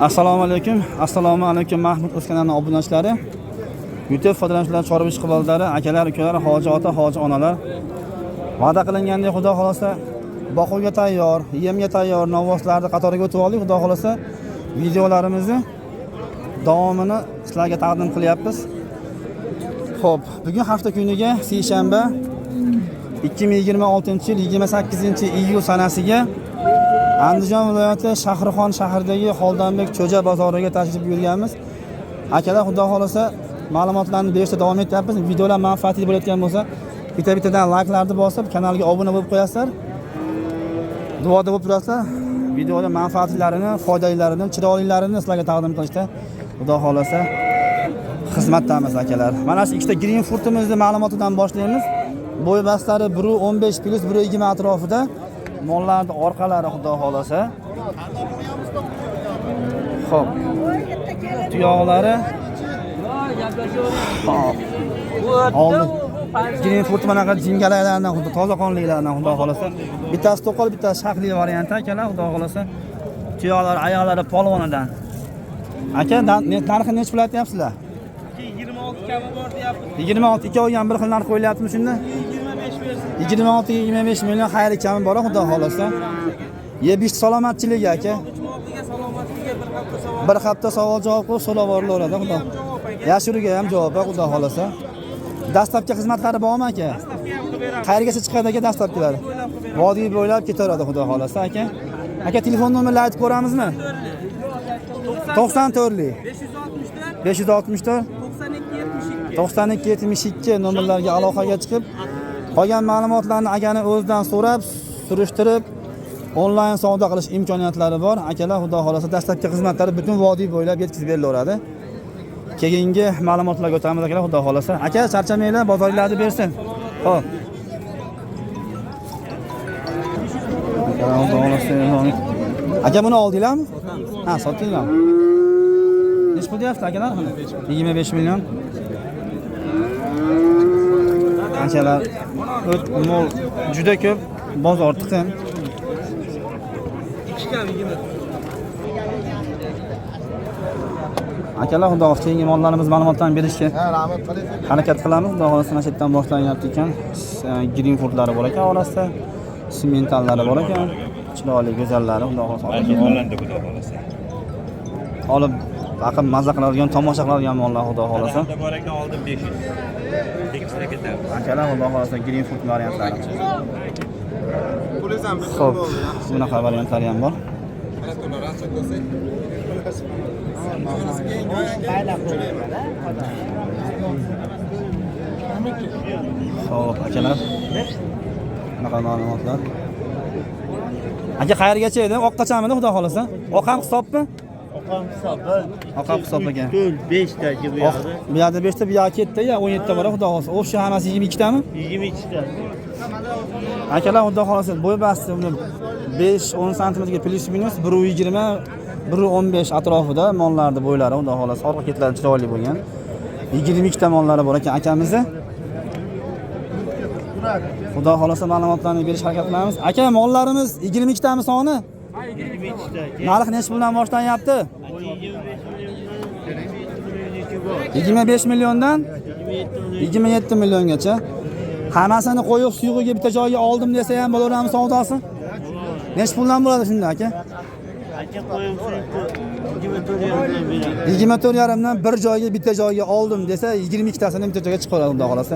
Assalomu alaykum Mahmud o'z kanalining obunachilari, YouTube foydalanuvchilari, chorva ishqibozlari, akalar, ukalar, hoji ota, hoji onalar. Va'da qilingandek Xudo xolasa boquvga tayyor, yemga tayyor novvoslarni qatoriga o'tib oldik. Xudo xolasa videolarimizni davomini sizlarga taqdim qilyapmiz. Xo'p, bugun hafta kuniga seshanba 2026-yil 28-iyul sanasiga Andijon viloyati Shahrixon shahridagi Xoldonbek Cho'ja bozoriga tashrif buyurganmiz. Akalar, Xudo xolasa ma'lumotlarni berishda davom etyapmiz. Videolar manfaatli bo'layotgan bo'lsa, bitta-bittadan layklarni bosib, kanalga obuna bo'lib qo'yasizlar. Duoda bo'lib turasizlar. Videolar manfaatlilarini, foydalilarini, chiroylilarini sizlarga taqdim qilishda Xudo xolasa xizmatdamiz akalar. Mana shu ikkita Green Fruit'imizni ma'lumotidan boshlaymiz. Bo'y bastlari 1.15 plus 1.20 atrofida. Mollarning orqalari Xudo xolasa. Xo'p. Tuyoqlari. Xo'p. Oldi. Green Fruit manaqa jingalaylardan, xuddi toza qonliklardan Xudo xolasa. Bittasi to'qol, bittasi shaqli varianti akalar, Xudo xolasa. Tuyoqlar, oyoqlari polvonidan. Aka, narxini necha pul aytyapsizlar? 26 kabi bor deyapmiz. 26 ikkovi ham bir xil narx qo'yilyaptimi shunda? 26-25 million xayri kami bor, Xudo xolasa. Yebish salomatchiligi aka. Bir hafta savol javob qilib so'ravorlaradi, Xudo. Yashiriga ham javob, Xudo xolasa. Dastlabki xizmatlari bormi aka? Qayergacha chiqadi aka dastlabkilari? Vodiy bo'ylab ketaveradi, Xudo xolasa aka. Aka, telefon nomerlarini aytib ko'ramizmi? 94 564 9272 nomerlarga aloqaga chiqib, qolgan ma'lumotlarni akani o'zidan so'rab, surishtirib, onlayn savdo qilish imkoniyatlari bor. Akalar, Xudo xolasa dastlabki xizmatlari butun vodiy bo'ylab yetkazib berilaveradi. Keyingi ma'lumotlarga o'tamiz akalar, Xudo xolasa. Aka, charchamanglar, bozoringlarni bersin. Xo'p. Aka, buni oldinglarmi? Ha, sotdinglarmi? Necha pul deyapsiz akalar? 25 million. Akalar, mol juda ko'p, bozor tiqin. Akalar, Xudo xolasa keyingi mollarimiz ma'lumotlarni berishga harakat qilamiz. Xudo xolasa mana shu yerdan boshlanyapti ekan. Green Fruit'lari bor ekan orasida, simentallari bor ekan. Chiroyli, go'zallari, Xudo xolasa. Olib, aqib mazza qiladigan, tomosha qiladigan mollar, Xudo xolasa. Bor ekan, oldim 500. Tekisga ketadi. Akalar, Xudo xolasa Green Fruit variantlari. Xo'p, bunaqa variantlari ham bor. Xo'p, akalar. Bunaqa ma'lumotlar. Aka, qayergacha edi? Oqqachamidi, Xudo xolasa? Oq ham hisobmi? Oq ham hisob ekan. 5 ta bu yoqda. Bu yerda 5 ta, bu yoqda 7 ta, 17 ta bor, Xudo xolasa. O'sha hammasi 22 tami? 22 ta. Akalar, Xudo xolasa bo'y basti 5-10 sm ga plus minus 1.20 1.15 atrofida mollarning bo'ylari, Xudo xolasa. Orqa ketlari chiroyli bo'lgan. 22 ta mollari bor ekan akamizni. Xudo xolasa ma'lumotlarni berish harakat qilamiz. Aka, mollarimiz 22 tami soni? 22 ta. Narx necha puldan boshlanyapti? 25 milliondan 27 milliongacha. Hammasini qo'yib suyug'iga bitta joyga oldim desa ham bo'laverami savdosi? Necha puldan bo'ladi shunda aka? Aka, qo'yib 24,5 24,5 dan bir joyga bitta joyga oldim desa 22 tasini bitta joyga chiqaradi, Xudo xolasa.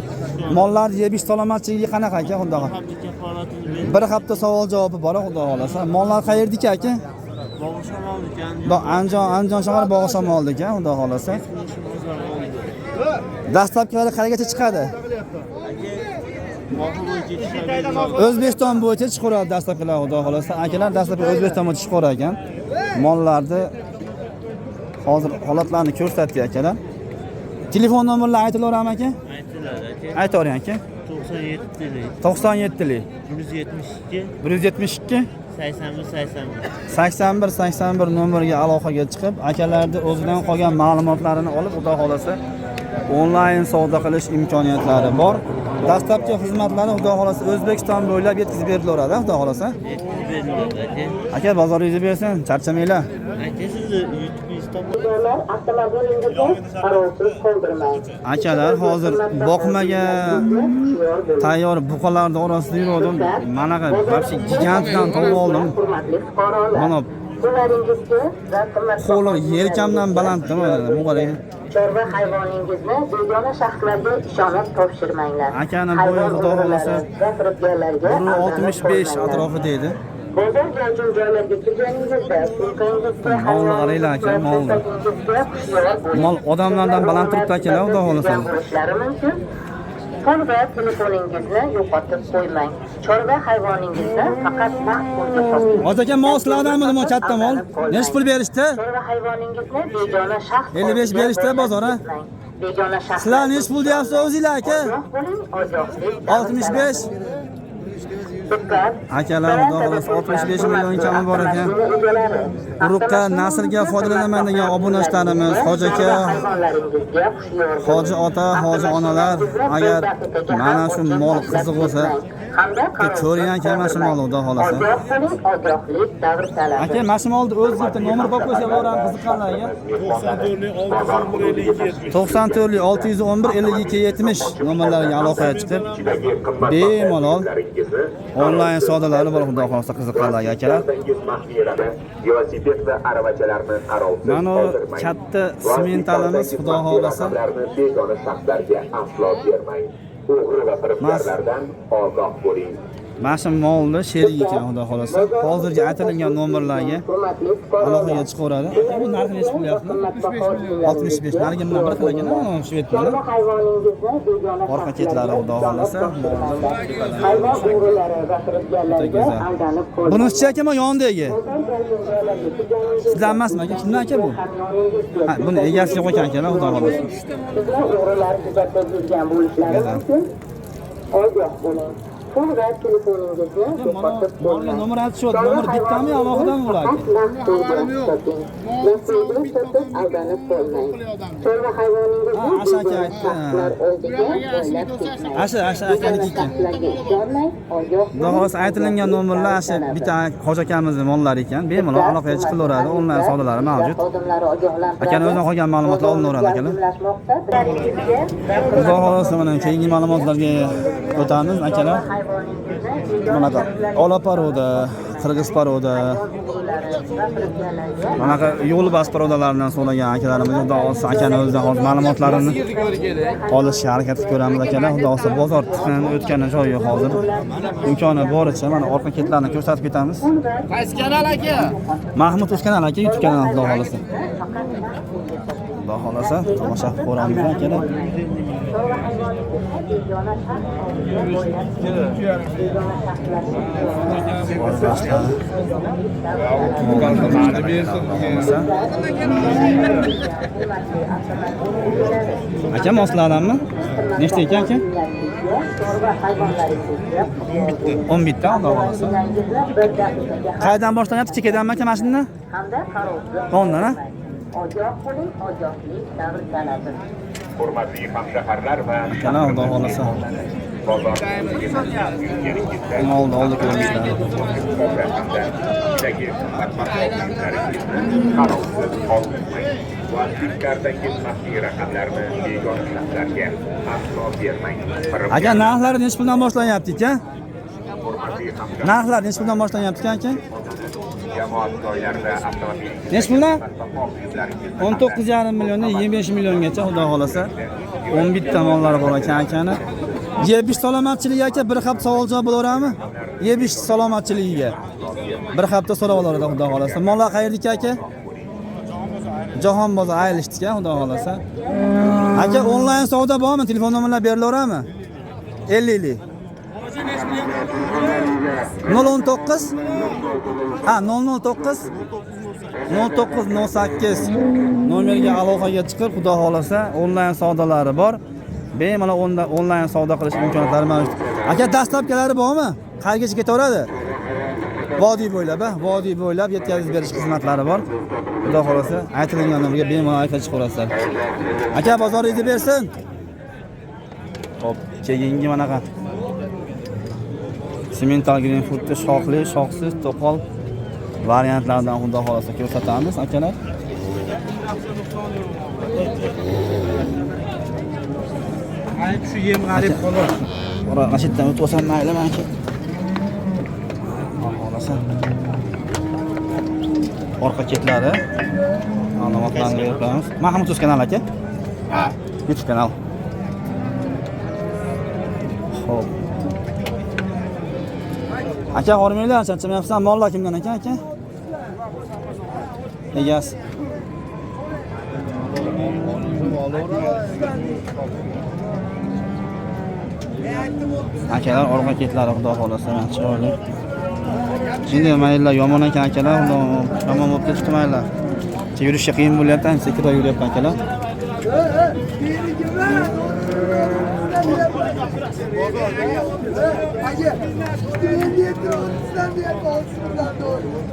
Mollar yebish salomatchiligi qanaqa aka, Xudo xolasa? Bir hafta savol javobi bor, Xudo xolasa. Mollar qayerdiki aka? Andijon shahar Bog'ishamoldi ekan, Xudo xolasa. Dastlabkilari qayergacha chiqadi? O'zbekiston bo'yicha chiqaradi dastlabkilar, Xudo xolasa. Akalar, dastlabki O'zbekiston bo'yicha chiqarar ekan. Mollarni hozir holatlarini ko'rsatdi akalar. Telefon nomerlari aytilaverami aka? Aytilar aka. Aytavering aka. 97lik 172 81 nomerga aloqaga chiqib, akalarning o'zidan qolgan ma'lumotlarini olib, Xudo xolasa onlayn savdo qilish imkoniyatlari bor. Dastlabki xizmatlari Xudo xolasa O'zbekiston bo'ylab yetkazib berilaveradi, Xudo xolasa. Aka, bozoringizni bersin, charchamanglar. Aka sizni YouTube'ingiz topib avtomobilingizda qarovsiz qoldirmang. Akalar hozir boqmaga tayyor buqalarning orasida yurdim. Manaqa вообще gigantdan topib oldim. Hurmatli fuqarolar, Mana pullaringizga va qimmatbaho qo'li yelkamdan balandmi? Bu qarang. chorva hayvoningizni begona shaxslarga ishonib topshirmanglar. Akani bo'yi xudo xolasa gapirganlarga 1.65 atrofida edi. bozor gavjum joylarga kirganingizda sumkangizga Molni qaranglar aka, molni. Mol odamlardan baland turibdi akalar, xudo xolasa. bo'lishlari mumkin. Chorva telefoningizni yo'qotib qo'ymang. Chorva hayvoningizni faqat vaqt pulga soting. Hozir aka mol sizlardanmi nima katta mol? Necha pul berishdi? Chorva hayvoningizni begona shaxs 55 berishdi bozor ha? begona shaxs. Sizlar necha pul deyapsiz o'zinglar aka? Ogohlik, 65. Akalar xudo xolasa 65 million kami bor ekan. Urug'qa naslga foydalanaman degan obunachlarimiz, hoji aka, hoji ota, hoji onalar, agar mana shu mol qiziq bo'lsa, ko'ring aka mana shu molni xudo xolasa. Ogohlik davr talabi. Aka mana shu molni o'zingizda nomer qo'yib qo'ysa bo'laram, qiziqqanlarga. 94 611 52 70 nomerlarga aloqaga chiqib bemalol onlayn savdolari bor xudo xolasa qiziqqanlarga akalar. Velosiped va aravachalarni qarovsiz Mana katta sementalimiz xudo xolasa. begona shaxslarga aslo bermang. O'g'ri va firibgarlardan ogoh bo'ling. Mana shu molni sherik ekan xudo xolasa. Hozirgi aytilgan nomerlarga aloqaga chiqaveradi. Bu narxi necha bo'lyapti? 65. Narigi bilan bir xil ekan, mana shu yerda. Hayvoningizni begona Orqa ketlari xudo xolasa. hayvon o'g'rilari va firibgarlarga aldanib qo'ying. Bunisi aka men yonidagi. Sizlar emasmi aka? Kimdan aka bu? Ha, buni egasi yo'q ekan akalar xudo xolasa. Sizlar o'g'rilar kuzatib yurgan bo'lishlari mumkin. Ogoh bo'ling. Pul va telefoningizni yo'qotib Molga nomer aytishyapti. Nomer bittami, alohidami ular? aldanib qo'ymang. Chorva hayvoningizni Asha aka aytdi. Asha akaniki ekan. Xudo xolasa aytilgan nomerlar asha bitta hoji akamizning mollari ekan. Bemalol aloqaga chiqilaveradi. Onlayn savdolari mavjud. Akani o'zidan qolgan ma'lumotlar olinaveradi akalar. Xudo xolasa mana keyingi ma'lumotlarga o'tamiz akalar. Bunaqa ola paroda, qirg'iz paroda, bunaqa yo'lbars parodalardan so'ragan akalarimiz xudo xolasa akani o'zidan hozir ma'lumotlarini olishga harakat qilib ko'ramiz akalar. Xudo xolasa bozor tiqin o'tgan joyi hozir imkoni boricha mana orqa ketlarni ko'rsatib ketamiz. Qaysi kanal aka? Mahmud kanal aka, YouTube kanali xudo xolasa. Xudo xolasa tomosha qilib ko'ramiz akalar. Aka moslardanmi? Nechta ekan aka? 10 bitta xudo xolasa. Qayerdan boshlanyapti? Chekkadanmi aka mashinani? Hamda qarovsiz. Ondan ha? Ogoh bo'ling, ogohlik davr talabi. Hurmatli hamshaharlar va Kana xudo xolasa. Molni oldi ko'rishlar. qarovsiz qoldirmang. Kartangiz maxfiy raqamlarni begona shaxslarga aslo bermang. Aka narxlari necha puldan boshlanyapti ekan? Narxlar necha puldan boshlanyapti ekan aka? Jamoat joylarida avtomobil Necha puldan? 19,5 milliondan 25 milliongacha xudo xolasa. 11 ta mollari bor ekan akani. Yebish salomatchiligiga aka bir hafta savol javob bo'laveradimi? Yebish salomatchiligiga. Bir hafta so'rab olardi xudo xolasa. Mollar qayerdiki aka? Jahon bozor aylishdika xudo xolasa. Aka onlayn savdo bormi? Telefon nomerlar berilaveradimi? 50. 019 Ha 009 0908 nomerga aloqaga chiqib xudo xolasa onlayn savdolari bor. Bemalol onlayn savdo qilish imkoniyatlari mavjud. Aka dastlabkalari bormi? Qayergacha ketaveradi? Vodiy bo'ylab, vodiy bo'ylab yetkazib berish xizmatlari bor. Xudo xolasa aytilgan nomerga bemalol aloqaga chiqaverasizlar. Aka bozoringizni bersin. Xo'p, keyingi manaqa Simental Green Food'da shoxli, shoxsiz, to'qol variantlardan xudo xolasa ko'rsatamiz akalar. Ayb shu yem g'arib xolos. Ora Rashiddan o'tib olsam mayli menki. Xolasa. Orqa chetlari ma'lumotlarni beramiz. Mahmud Uz kanal aka. YouTube kanal. Xo'p. Aka hormanglar, charchamayapsan. Mollar kimdan ekan aka? Egasi. Akalar orqa ketlari xudo xolasa chiroyli. Endi mayli yomon ekan akalar, yomon bo'lib ketdi mayli. Yurishga qiyin bo'lyapti, sekin yuryapti akalar.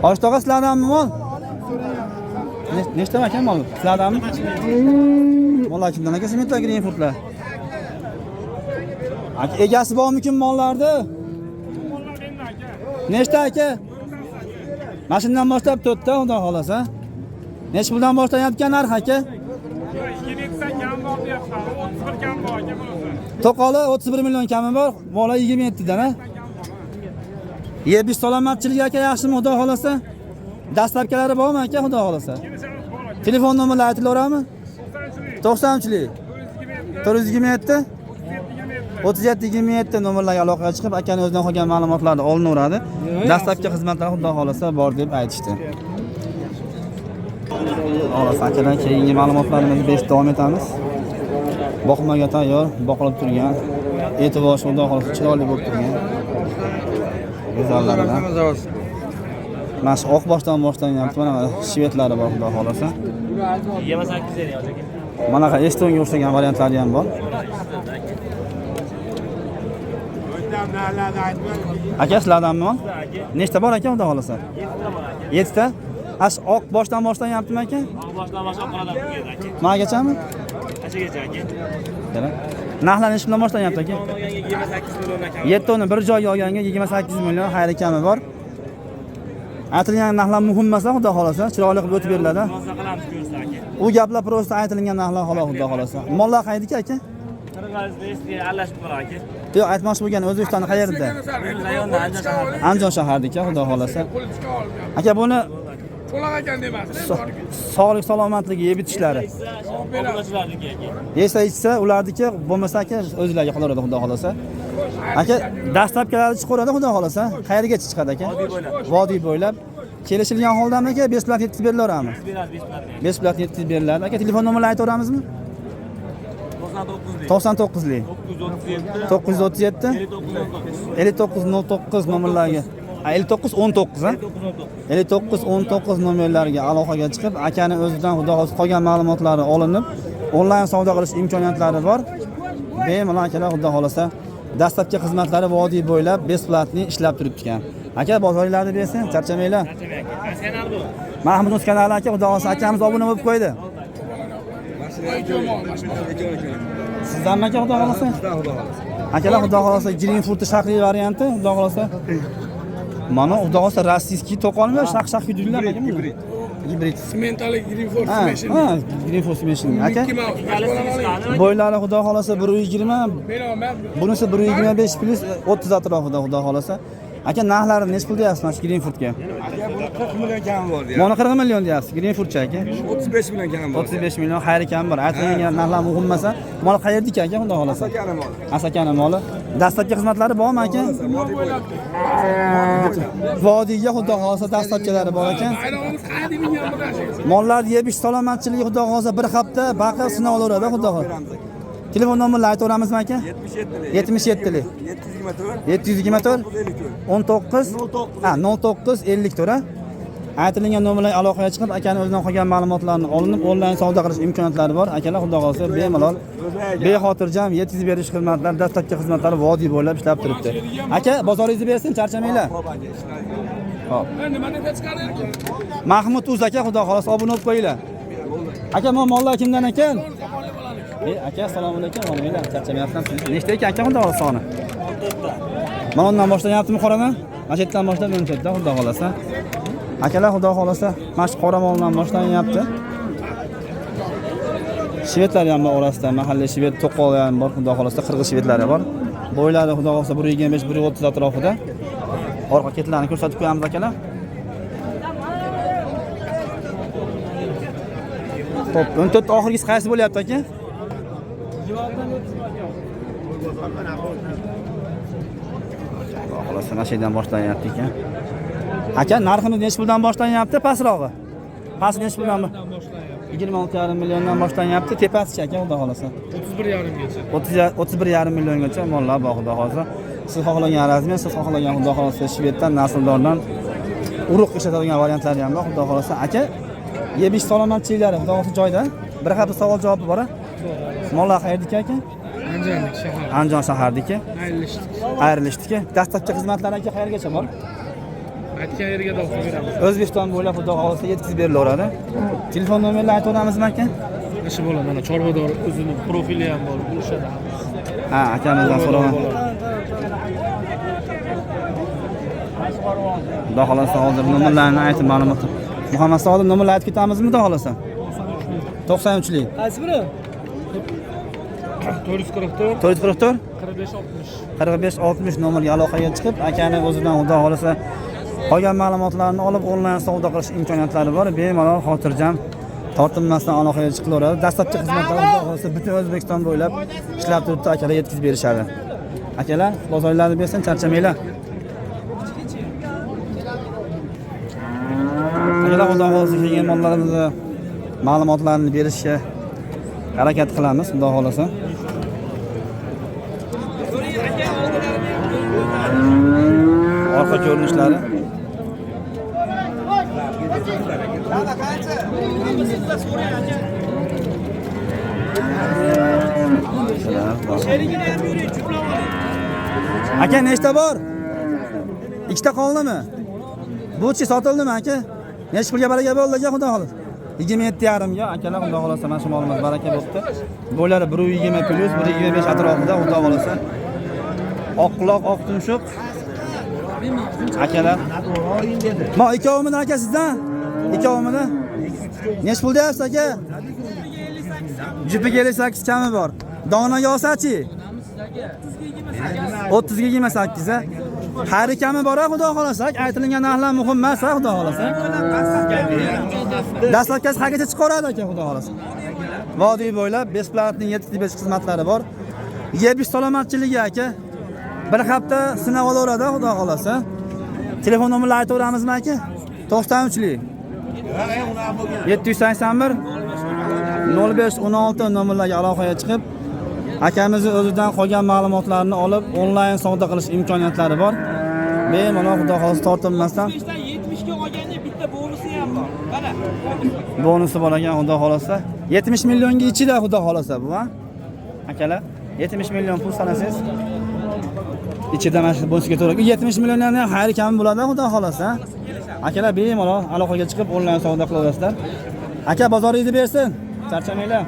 Oshtoqa sizlardanmi mol? Nechta ekan mol? Sizlardanmi? Mollar kimdan aka? Sementlar green foodlar. Aka egasi bormikin mollarni? Nechta aka? Mashindan boshlab 4 ta, xudo xolasa. Nech puldan boshlayotgan narx aka? 27 kam bor deyapman, 31 kam bor aka bunisi. To'qoli 31 million kami bor, bola 27 dan, ha? Yebish salomatchilik aka yaxshimi, xudo xolasa? Dastlabkilari bormi aka, xudo xolasa? Telefon nomerlari aytilaveradimi? 90chilik 427 3727 nomerlarga aloqaga chiqib, akaning o'zidan qolgan ma'lumotlarni olinaveradi. Dastlabki xizmatlar xudo xolasa bor deb aytishdi. Xolos akalar, keyingi ma'lumotlarimizni berib davom etamiz. Boqmaga tayyor, boqilib turgan, e'tibor xudo xolasa chiroyli bo'lib turgan. Go'zallaridan. Mana shu oq boshlayapti, mana shvetlari bor xudo xolasa. 28 yer aka. Mana qa Estonga o'xshagan variantlari ham bor. Aka sizlardanmi? Nechta bor aka xudo xolasa? 7 ta. Ash oq boshdan boshlanyaptimi aka? Oq boshdan boshqa qoradan bo'lgan aka. Magachami? Qanchaga aka? Mana. Narxlanish bilan boshlanyapti aka. 28 million aka. 7 tonni bir joyga olganga 28 million xayri kami bor. Aytilgan narxlar muhim emas, xudo xolasa, chiroyli qilib o'tib beriladi. Rosa qilamiz ko'rsa aka. U gaplar prosta aytilgan narxlar xolos, xudo xolasa. Mollar qaydiki aka? Qirg'izda eski aralashib bor aka. Yo'q, aytmoqchi bo'lgan O'zbekistonning qayerida? Rayonda Andijon shahrida. Andijon shahardiki, xudo xolasa. Aka buni To'laq ekan demasdi. sog'lik salomatligi yeb itishlari. Obunachilarniki aka. Yesa ichsa ularniki, bo'lmasa aka o'zlariga qolaradi, xudo xolasa. Aka dastlabkilari chiqaradi, xudo xolasa. Qayerga chiqadi aka? Vodiy bo'ylab. Kelishilgan holdami aka 5 plat yetkazib berilaveradimi? 5 plat yetkazib beriladi. Aka telefon nomerlarini aytaveramizmi? 99lik 937 5909 nomerlarga 5919 ha? 5919 nomerlariga aloqaga chiqib, akani o'zidan xudo xolasa qolgan ma'lumotlarni olinib, onlayn savdo qilish imkoniyatlari bor. Bemalol akalar xudo xolasa dastlabki xizmatlari vodiy bo'ylab besplatni ishlab turibdi ekan. Aka bozoringlarni bersin, charchamanglar. Kanal bu. Mahmud Uz kanali aka, xudo xolasa akamiz obuna bo'lib qo'ydi. Sizdanmi aka xudo xolasa? Akalar xudo xolasa Green Food shaxriy varianti, xudo xolasa. Mana xudo xolasa rossiyskiy to'qolma shax hududlar aka buni. Hibrid. Sementali Green Food Smashing. Ha, Green Food Smashing. Aka bo'ylari xudo xolasa 120, bunisi 125 plus 30 atrofida xudo xolasa. Aka narxlari nech pul deyapsiz mana shu Green Foodga? Aka buni 40 million kami bor ya. Mana 40 million deyapsiz Green Foodcha aka. 35 million kami bor. 35 million xayri kam bor. Aytilgan narxlar muhim emas. Mol qayerdiki aka xudo xolasa? Asakani mol. Asakani moli. Dastlabki xizmatlari bormi aka? Vodiyga xudo xolasa dastlabkilari bor ekan. Bayramimiz qayerda mingan bo'lar? Mollarni yebish salomatchiligi xudo xolasa bir hafta baqib sinab olaveradi xudo xolasa. Telefon nomerlarini aytaveramizmi aka? 77lik 724 19 0954. Aytilgan nomerlarga aloqaga chiqib, akani o'zidan qolgan ma'lumotlarni olinib, onlayn savdo qilish imkoniyatlari bor. Akalar xudo xolasa bemalol bexotirjam yetkazib berish xizmatlari, dastlabki xizmatlari vodiy bo'ylab ishlab turibdi. Aka, bozoringizni bersin, charchamanglar. Xo'p. Nimani chiqarayapti? Mahmud Uz aka, xudo xolasa obuna bo'lib qo'yinglar. Aka, bu mollar kimdan ekan? Aka, assalomu alaykum. Mana charchamayapsan. Nechta ekan aka, xudo xolasa soni? Mana undan boshlanyaptimi qoradan? Mana shu yerdan boshlab menimcha xudo xolasa. Akalar xudo xolasa mana shu qoramoldan boshlanyapti. Shvedlar ham bor orasida, mahalliy shved to'qol ham bor, xudo xolasa qirg'iz shvedlari bor. Bo'ylari xudo xolasa 125-130 atrofida. Orqa ketlarini ko'rsatib qo'yamiz akalar. Xo'p, 14 oxirgisi qaysi bo'lyapti aka? Xolos mana shu yerdan boshlanyapti ekan. Aka, narximiz necha puldan boshlanyapti? Pastrog'i. Past necha puldan? 26,5 milliondan boshlanyapti. Tepasi aka, xudo xolasa. 31,5 milliongacha mollar bor, xudo xolasa. Siz xohlagan razmer, siz xohlagan xudo xolasa shveddan, nasldordan urug' ishlatadigan variantlari ham bor, xudo xolasa. Aka, yebish salomatchiliklari xudo xolasa joyda. Bir hafta savol javobi bor. Mollar qayerdiki aka? Andijonlik shahar. Andijon shahardiki. Ayrilishdik. Dastlabki xizmatlar aka qayergacha bor? Aytgan yerga topib beramiz. O'zbekiston bo'ylab xudo xolasa yetkazib berilaveradi. Telefon nomerlarini aytib o'tamizmi aka? Ishi bo'ladi. Mana Chorvador o'zining profili ham bor. Bo'lishadi. Ha, akamizdan so'raman. Xudo xolasa hozir nomerlarini aytib ma'lumot. Muhammad Saodim nomerlarini aytib ketamizmi xudo xolasa? 93lik. Qaysi biri? 444 444 45 60 45-60 nomerga aloqaga chiqib, akani o'zidan xudo xolasa qolgan ma'lumotlarni olib onlayn savdo qilish imkoniyatlari bor. Bemalol xotirjam tortinmasdan aloqaga chiqilaveradi. Dastlabki xizmatlar xudo xolasa butun O'zbekiston bo'ylab ishlab turibdi, akalar yetkazib berishadi. Akalar, bozorlarni bersin, charchamanglar. Akalar, xudo xolasa kelgan mollarimizni ma'lumotlarni berishga harakat qilamiz, xudo xolasa. Orqa ko'rinishlari. Aka, nechta bor? Ikkita qoldimi? Buchi sotildimi aka? Nech pulga baraka bo'ldi aka, xudo xolasa? 27,5 ga akalar, xudo xolasa mana shu molimiz baraka bo'libdi. Bo'ylari 120 plus 125 atrofida, xudo xolasa. Oq quloq, oq tumshuq. Akalar. Ma ikkovimni aka sizdan? Ikkovimni? Nech pul deyapsiz aka? Jupiga 58 kami bor. Donaga olsa-chi? 30 ga 28 a. Hari kami bor, xudo xolasa. Aytilgan narxlar muhim emas, xudo xolasa. Dastlabkasi qayergacha chiqaradi aka, xudo xolasa. Vodiy bo'ylab besplatning 75 xizmatlari bor. Yebish salomatchiligi aka. Bir hafta sinab olaveradi, xudo xolasa. Telefon nomerlarini aytaveramizmi aka? 93lik 781 0516 nomerlarga aloqaga chiqib, akamizni o'zidan qolgan ma'lumotlarni olib, onlayn savdo qilish imkoniyatlari bor. Bemalol xudo xolasa tortinmasdan 70 ga olganda bitta bonusi ham bor. Mana. bonusi bor ekan, xudo xolasa. 70 millionga ichida, xudo xolasa bu, ha? Akalar, 70 million pul sanasangiz ichida mana shu bonusga to'g'ri. 70 milliondan ham xayri kam bo'ladi, xudo xolasa. Akalar, bemalol aloqaga chiqib onlayn savdo qilaverasizlar. Aka, bozoringizni bersin. Charchamanglar.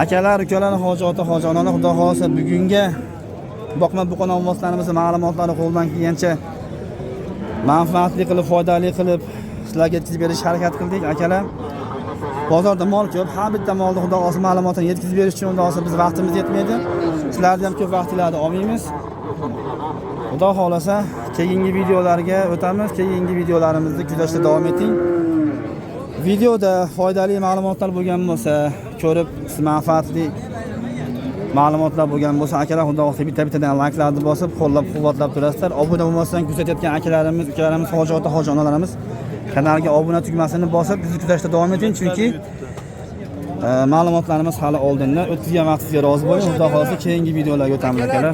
Akalar, ukalar, hojati, hojonona, xudo xolasa bugunga boqma buqon ovozlarimizning ma'lumotlari qo'ldan kelgancha manfaatli qilib, foydali qilib sizlarga yetkazib berish harakat qildik, akalar. Bozorda mol ko'p, har bitta molni xudo xolasa ma'lumotini yetkazib berish uchun xudo xolasa biz vaqtimiz yetmaydi. Sizlarga ham ko'p vaqtingizni olmaymiz. Xudo xolasa keyingi videolarga o'tamiz. Keyingi videolarimizni kuzatishda davom eting. Videoda foydali ma'lumotlar bo'lgan bo'lsa, ko'rib manfaatli ma'lumotlar bo'lgan bo'lsa, akalar, xudo xolasa bitta-bittadan like'larni bosib, qo'llab-quvvatlab turasizlar. Obuna bo'lmasdan kuzatayotgan akalarimiz, ukalarimiz, hojati, hojonalarimiz kanalga obuna tugmasini bosib, bizni kuzatishda davom eting, chunki ma'lumotlarimiz hali oldinda. O'tkazgan vaqtingizga rozi bo'ling. Xudo xolasa keyingi videolarga o'tamiz akalar.